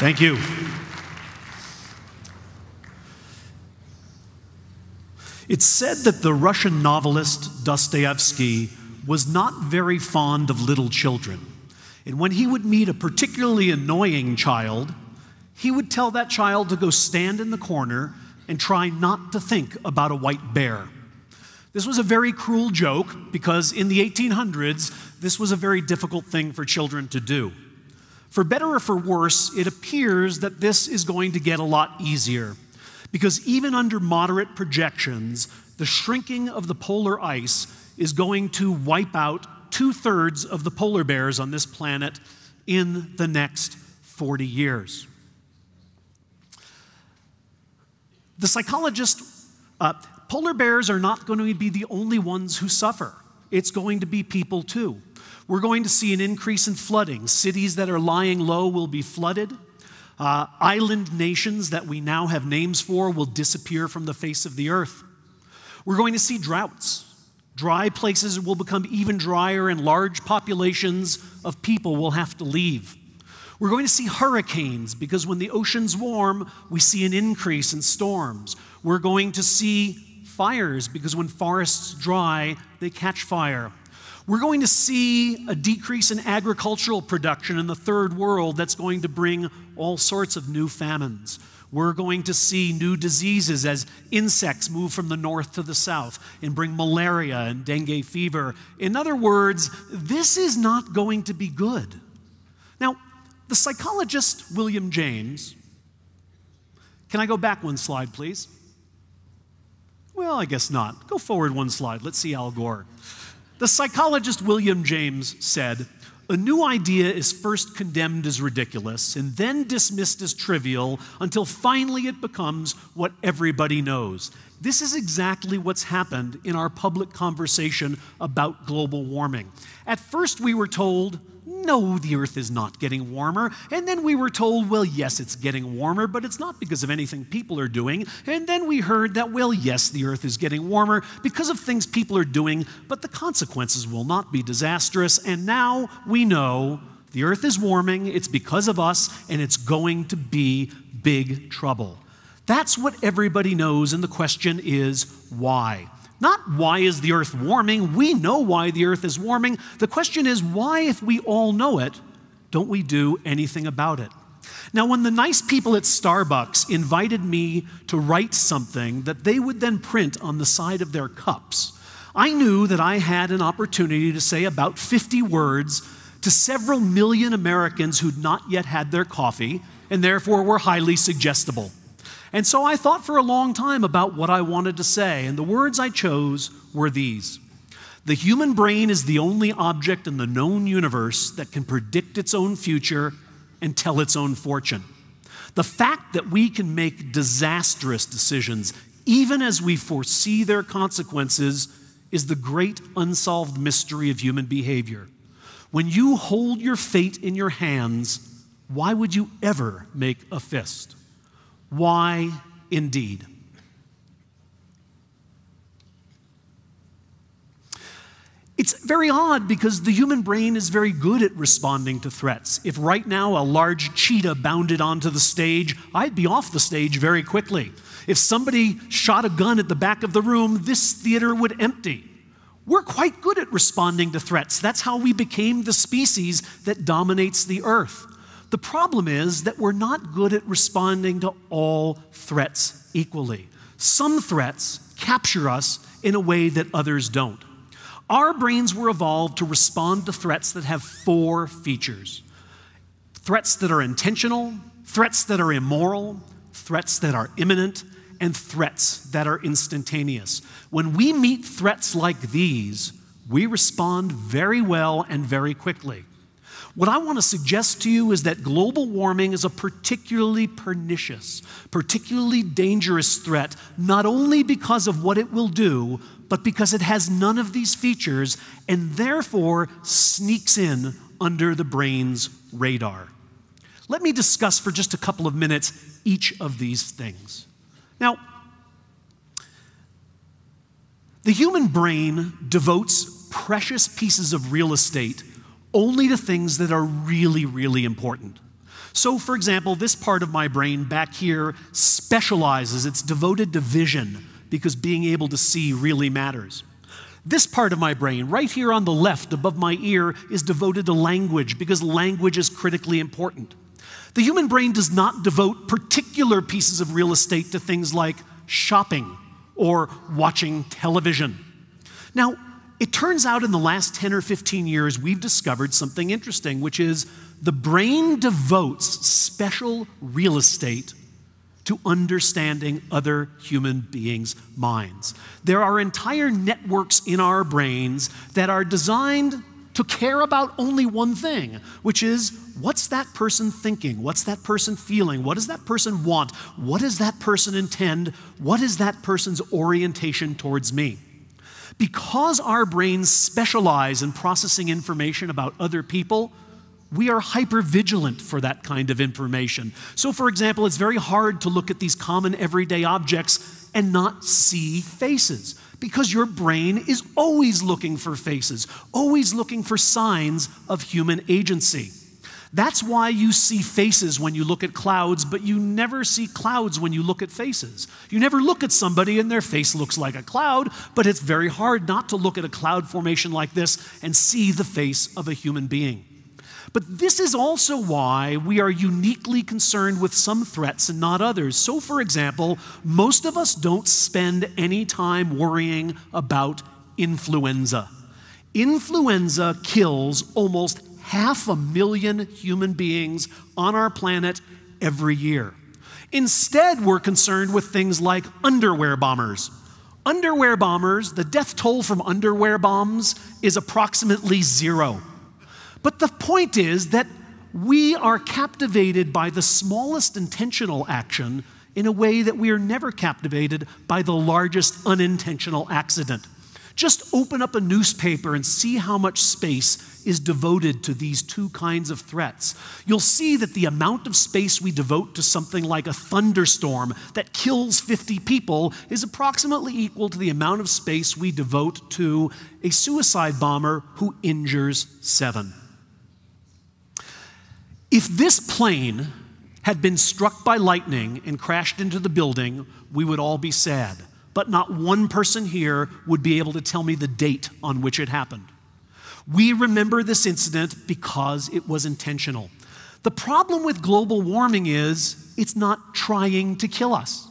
Thank you. It's said that the Russian novelist Dostoevsky was not very fond of little children. And when he would meet a particularly annoying child, he would tell that child to go stand in the corner and try not to think about a white bear. This was a very cruel joke because in the 1800s, this was a very difficult thing for children to do. For better or for worse, it appears that this is going to get a lot easier because even under moderate projections, the shrinking of the polar ice is going to wipe out 2/3 of the polar bears on this planet in the next 40 years. The psychologist, polar bears are not going to be the only ones who suffer. It's going to be people too. We're going to see an increase in flooding. Cities that are lying low will be flooded. Island nations that we now have names for will disappear from the face of the earth. We're going to see droughts. Dry places will become even drier and large populations of people will have to leave. We're going to see hurricanes because when the oceans warm, we see an increase in storms. We're going to see fires because when forests dry, they catch fire. We're going to see a decrease in agricultural production in the third world that's going to bring all sorts of new famines. We're going to see new diseases as insects move from the north to the south and bring malaria and dengue fever. In other words, this is not going to be good. Now, the psychologist William James, can I go back one slide, please? Well, I guess not. Go forward one slide. Let's see Al Gore. The psychologist William James said, "A new idea is first condemned as ridiculous and then dismissed as trivial until finally it becomes what everybody knows." This is exactly what's happened in our public conversation about global warming. At first we were told, no, the earth is not getting warmer. And then we were told, well, yes, it's getting warmer, but it's not because of anything people are doing. And then we heard that, well, yes, the earth is getting warmer because of things people are doing, but the consequences will not be disastrous. And now we know the earth is warming, it's because of us, and it's going to be big trouble. That's what everybody knows, and the question is, why? Not why is the earth warming? We know why the earth is warming. The question is, why, if we all know it, don't we do anything about it? Now, when the nice people at Starbucks invited me to write something that they would then print on the side of their cups, I knew that I had an opportunity to say about 50 words to several million Americans who'd not yet had their coffee and therefore were highly suggestible. And so I thought for a long time about what I wanted to say, and the words I chose were these. The human brain is the only object in the known universe that can predict its own future and tell its own fortune. The fact that we can make disastrous decisions, even as we foresee their consequences, is the great unsolved mystery of human behavior. When you hold your fate in your hands, why would you ever make a fist? Why, indeed? It's very odd because the human brain is very good at responding to threats. If right now a large cheetah bounded onto the stage, I'd be off the stage very quickly. If somebody shot a gun at the back of the room, this theater would empty. We're quite good at responding to threats. That's how we became the species that dominates the earth. The problem is that we're not good at responding to all threats equally. Some threats capture us in a way that others don't. Our brains were evolved to respond to threats that have 4 features. Threats that are intentional, threats that are immoral, threats that are imminent, and threats that are instantaneous. When we meet threats like these, we respond very well and very quickly. What I want to suggest to you is that global warming is a particularly pernicious, particularly dangerous threat, not only because of what it will do, but because it has none of these features and therefore sneaks in under the brain's radar. Let me discuss for just a couple of minutes each of these things. Now, the human brain devotes precious pieces of real estate only to things that are really, really important. So, for example, this part of my brain back here specializes. It's devoted to vision because being able to see really matters. This part of my brain, right here on the left above my ear, is devoted to language because language is critically important. The human brain does not devote particular pieces of real estate to things like shopping or watching television. Now, it turns out in the last 10 or 15 years, we've discovered something interesting, which is the brain devotes special real estate to understanding other human beings' minds. There are entire networks in our brains that are designed to care about only one thing, which is, what's that person thinking? What's that person feeling? What does that person want? What does that person intend? What is that person's orientation towards me? Because our brains specialize in processing information about other people, we are hypervigilant for that kind of information. So, for example, it's very hard to look at these common everyday objects and not see faces, because your brain is always looking for faces, always looking for signs of human agency. That's why you see faces when you look at clouds, but you never see clouds when you look at faces. You never look at somebody and their face looks like a cloud, but it's very hard not to look at a cloud formation like this and see the face of a human being. But this is also why we are uniquely concerned with some threats and not others. So, for example, most of us don't spend any time worrying about influenza. Influenza kills almost 500,000 human beings on our planet every year. Instead, we're concerned with things like underwear bombers. Underwear bombers, the death toll from underwear bombs is approximately 0. But the point is that we are captivated by the smallest intentional action in a way that we are never captivated by the largest unintentional accident. Just open up a newspaper and see how much space is devoted to these two kinds of threats. You'll see that the amount of space we devote to something like a thunderstorm that kills 50 people is approximately equal to the amount of space we devote to a suicide bomber who injures 7. If this plane had been struck by lightning and crashed into the building, we would all be sad. But not one person here would be able to tell me the date on which it happened. We remember this incident because it was intentional. The problem with global warming is it's not trying to kill us.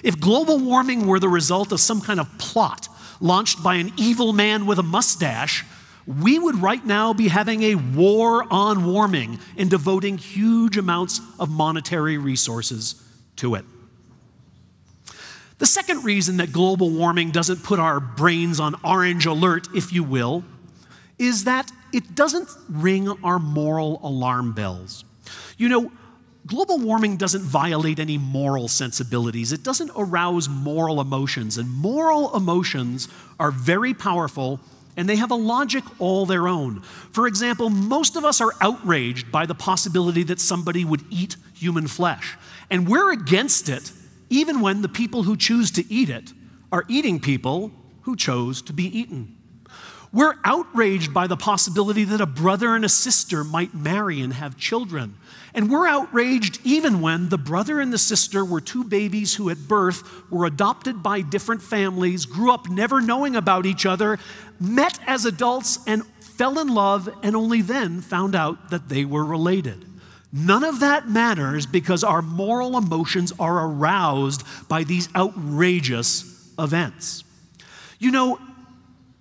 If global warming were the result of some kind of plot launched by an evil man with a mustache, we would right now be having a war on warming and devoting huge amounts of monetary resources to it. The second reason that global warming doesn't put our brains on orange alert, if you will, is that it doesn't ring our moral alarm bells. You know, global warming doesn't violate any moral sensibilities. It doesn't arouse moral emotions, and moral emotions are very powerful, and they have a logic all their own. For example, most of us are outraged by the possibility that somebody would eat human flesh, and we're against it even when the people who choose to eat it are eating people who chose to be eaten. We're outraged by the possibility that a brother and a sister might marry and have children. And we're outraged even when the brother and the sister were two babies who at birth were adopted by different families, grew up never knowing about each other, met as adults and fell in love, and only then found out that they were related. None of that matters because our moral emotions are aroused by these outrageous events. You know,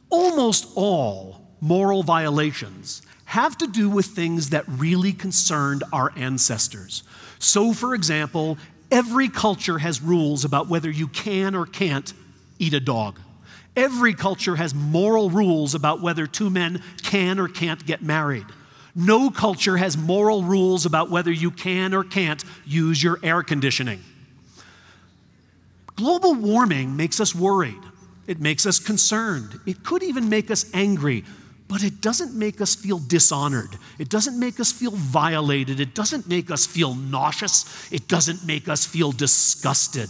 almost all moral violations have to do with things that really concerned our ancestors. So, for example, every culture has rules about whether you can or can't eat a dog. Every culture has moral rules about whether two men can or can't get married. No culture has moral rules about whether you can or can't use your air conditioning. Global warming makes us worried. It makes us concerned. It could even make us angry, but it doesn't make us feel dishonored. It doesn't make us feel violated. It doesn't make us feel nauseous. It doesn't make us feel disgusted.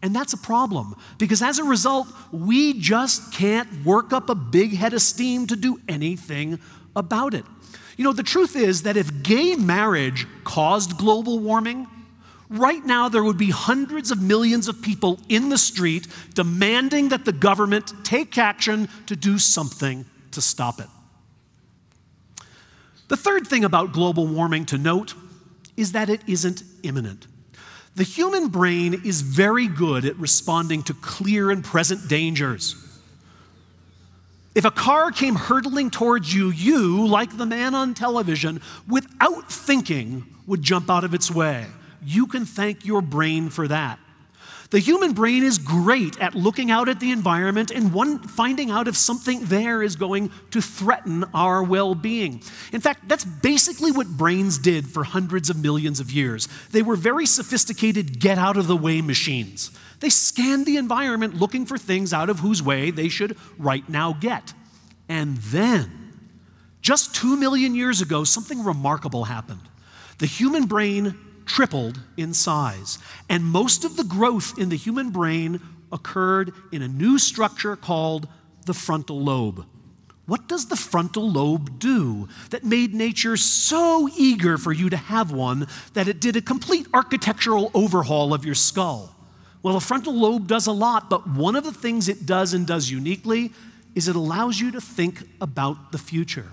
And that's a problem, because as a result, we just can't work up a big head of steam to do anything about it. You know, the truth is that if gay marriage caused global warming, right now there would be hundreds of millions of people in the street demanding that the government take action to do something to stop it. The third thing about global warming to note is that it isn't imminent. The human brain is very good at responding to clear and present dangers. If a car came hurtling towards you, you, like the man on television, without thinking, would jump out of its way. You can thank your brain for that. The human brain is great at looking out at the environment and finding out if something there is going to threaten our well-being. In fact, that's basically what brains did for hundreds of millions of years. They were very sophisticated get-out-of-the-way machines. They scanned the environment looking for things out of whose way they should right now get. And then, just 2 million years ago, something remarkable happened. The human brain tripled in size, and most of the growth in the human brain occurred in a new structure called the frontal lobe. What does the frontal lobe do that made nature so eager for you to have one that it did a complete architectural overhaul of your skull? Well, the frontal lobe does a lot, but one of the things it does and does uniquely is it allows you to think about the future.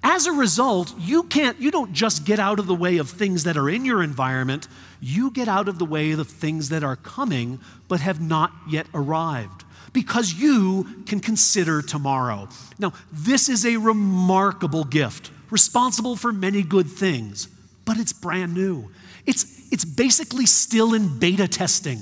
As a result, you don't just get out of the way of things that are in your environment, you get out of the way of things that are coming but have not yet arrived, because you can consider tomorrow. Now, this is a remarkable gift, responsible for many good things, but it's brand new. It's basically still in beta testing.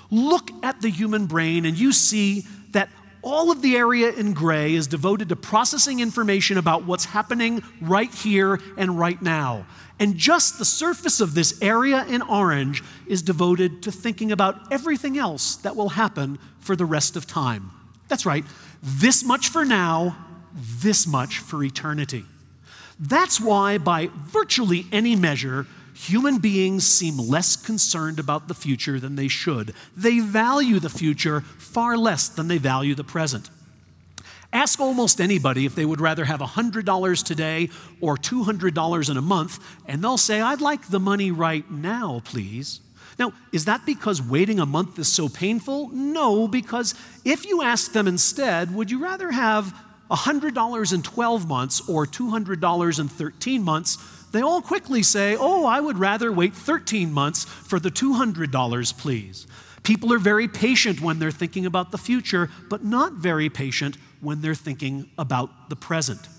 Look at the human brain and you see that all of the area in gray is devoted to processing information about what's happening right here and right now. And just the surface of this area in orange is devoted to thinking about everything else that will happen for the rest of time. That's right, this much for now, this much for eternity. That's why, by virtually any measure, human beings seem less concerned about the future than they should. They value the future far less than they value the present. Ask almost anybody if they would rather have $100 today or $200 in a month, and they'll say, "I'd like the money right now, please." Now, is that because waiting a month is so painful? No, because if you ask them instead, would you rather have $100 in 12 months or $200 in 13 months, they all quickly say, "Oh, I would rather wait 13 months for the $200, please." People are very patient when they're thinking about the future, but not very patient when they're thinking about the present.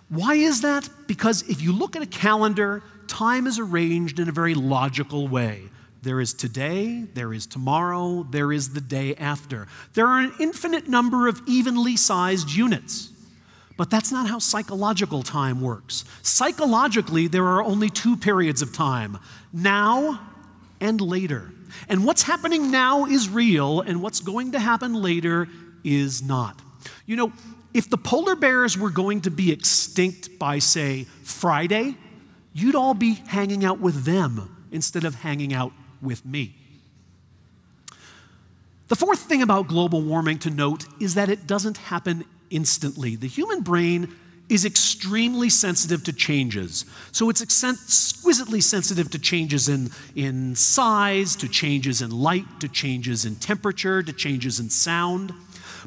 Why is that? Because if you look at a calendar, time is arranged in a very logical way. There is today, there is tomorrow, there is the day after. There are an infinite number of evenly sized units. But that's not how psychological time works. Psychologically, there are only two periods of time: now and later. And what's happening now is real, and what's going to happen later is not. You know, if the polar bears were going to be extinct by, say, Friday, you'd all be hanging out with them instead of hanging out with me. The fourth thing about global warming to note is that it doesn't happen instantly. The human brain is extremely sensitive to changes. So it's exquisitely sensitive to changes in size, to changes in light, to changes in temperature, to changes in sound.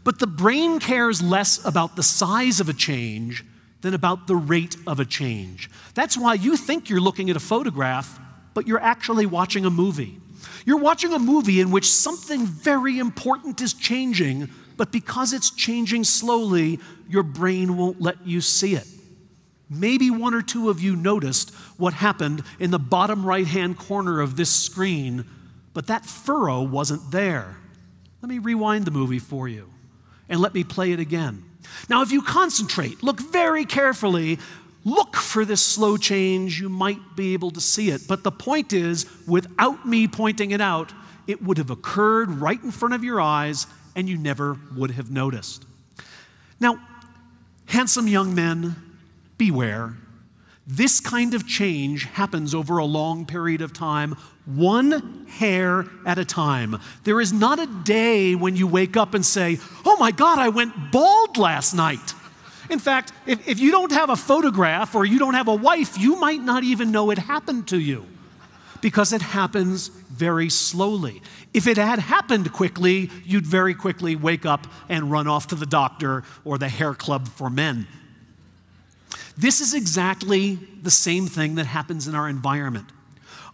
But the brain cares less about the size of a change than about the rate of a change. That's why you think you're looking at a photograph, but you're actually watching a movie. You're watching a movie in which something very important is changing, but because it's changing slowly, your brain won't let you see it. Maybe one or two of you noticed what happened in the bottom right-hand corner of this screen, but that furrow wasn't there. Let me rewind the movie for you, and let me play it again. Now, if you concentrate, look very carefully, look for this slow change, you might be able to see it. But the point is, without me pointing it out, it would have occurred right in front of your eyes, and you never would have noticed. Now, handsome young men, beware. This kind of change happens over a long period of time, one hair at a time. There is not a day when you wake up and say, "Oh my God, I went bald last night." In fact, if you don't have a photograph or you don't have a wife, you might not even know it happened to you because it happens very slowly. If it had happened quickly, you'd very quickly wake up and run off to the doctor or the hair club for men. This is exactly the same thing that happens in our environment.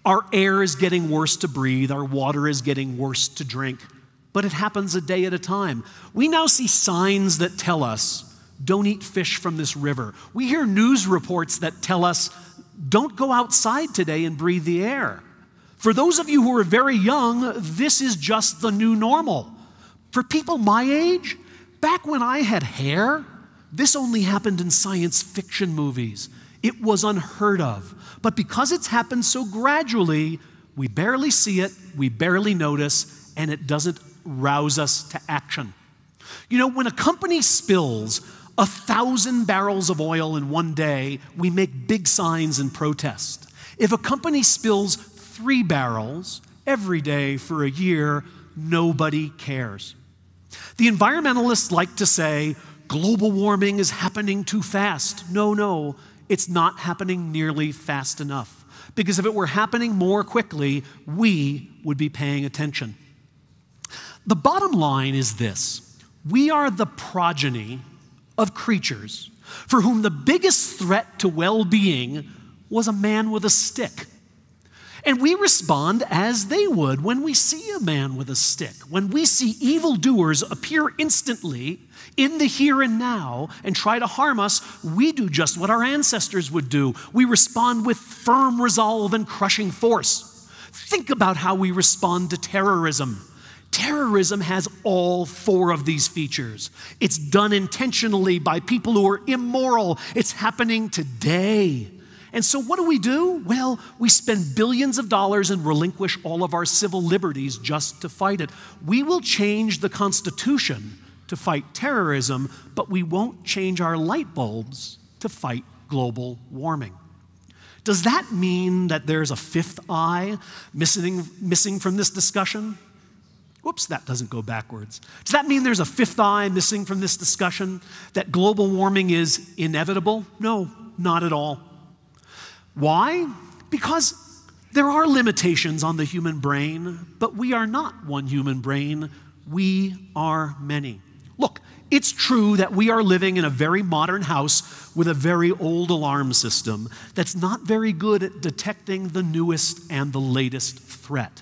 Our air is getting worse to breathe, our water is getting worse to drink, but it happens a day at a time. We now see signs that tell us, don't eat fish from this river. We hear news reports that tell us, don't go outside today and breathe the air. For those of you who are very young, this is just the new normal. For people my age, back when I had hair, this only happened in science fiction movies. It was unheard of. But because it's happened so gradually, we barely see it, we barely notice, and it doesn't rouse us to action. You know, when a company spills 1,000 barrels of oil in one day, we make big signs and protest. If a company spills 3 barrels every day for a year, nobody cares. The environmentalists like to say, global warming is happening too fast. No, it's not happening nearly fast enough. Because if it were happening more quickly, we would be paying attention. The bottom line is this: we are the progeny of creatures for whom the biggest threat to well-being was a man with a stick. And we respond as they would when we see a man with a stick. When we see evildoers appear instantly in the here and now and try to harm us, we do just what our ancestors would do. We respond with firm resolve and crushing force. Think about how we respond to terrorism. Terrorism has all 4 of these features. It's done intentionally by people who are immoral. It's happening today. And so what do? Well, we spend billions of dollars and relinquish all of our civil liberties just to fight it. We will change the Constitution to fight terrorism, but we won't change our light bulbs to fight global warming. Does that mean that there's a 5th eye missing from this discussion? Whoops, that doesn't go backwards. Does that mean there's a 5th eye missing from this discussion? That global warming is inevitable? No, not at all. Why? Because there are limitations on the human brain, but we are not one human brain. We are many. Look, it's true that we are living in a very modern house with a very old alarm system that's not very good at detecting the newest and the latest threat.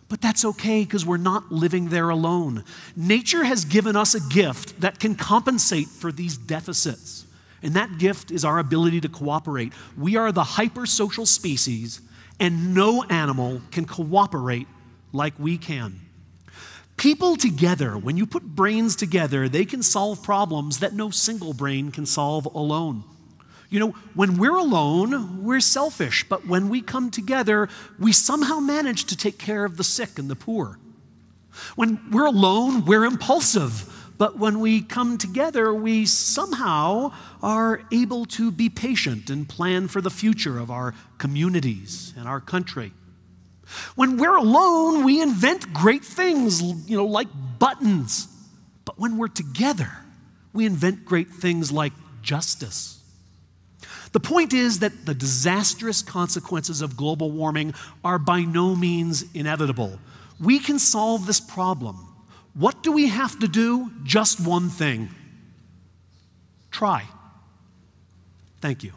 But that's okay because we're not living there alone. Nature has given us a gift that can compensate for these deficits. And that gift is our ability to cooperate. We are the hypersocial species, and no animal can cooperate like we can. People together, when you put brains together, they can solve problems that no single brain can solve alone. You know, when we're alone, we're selfish, but when we come together, we somehow manage to take care of the sick and the poor. When we're alone, we're impulsive. But when we come together, we somehow are able to be patient and plan for the future of our communities and our country. When we're alone, we invent great things, like buttons. But when we're together, we invent great things like justice. The point is that the disastrous consequences of global warming are by no means inevitable. We can solve this problem. What do we have to do? Just one thing. Try. Thank you.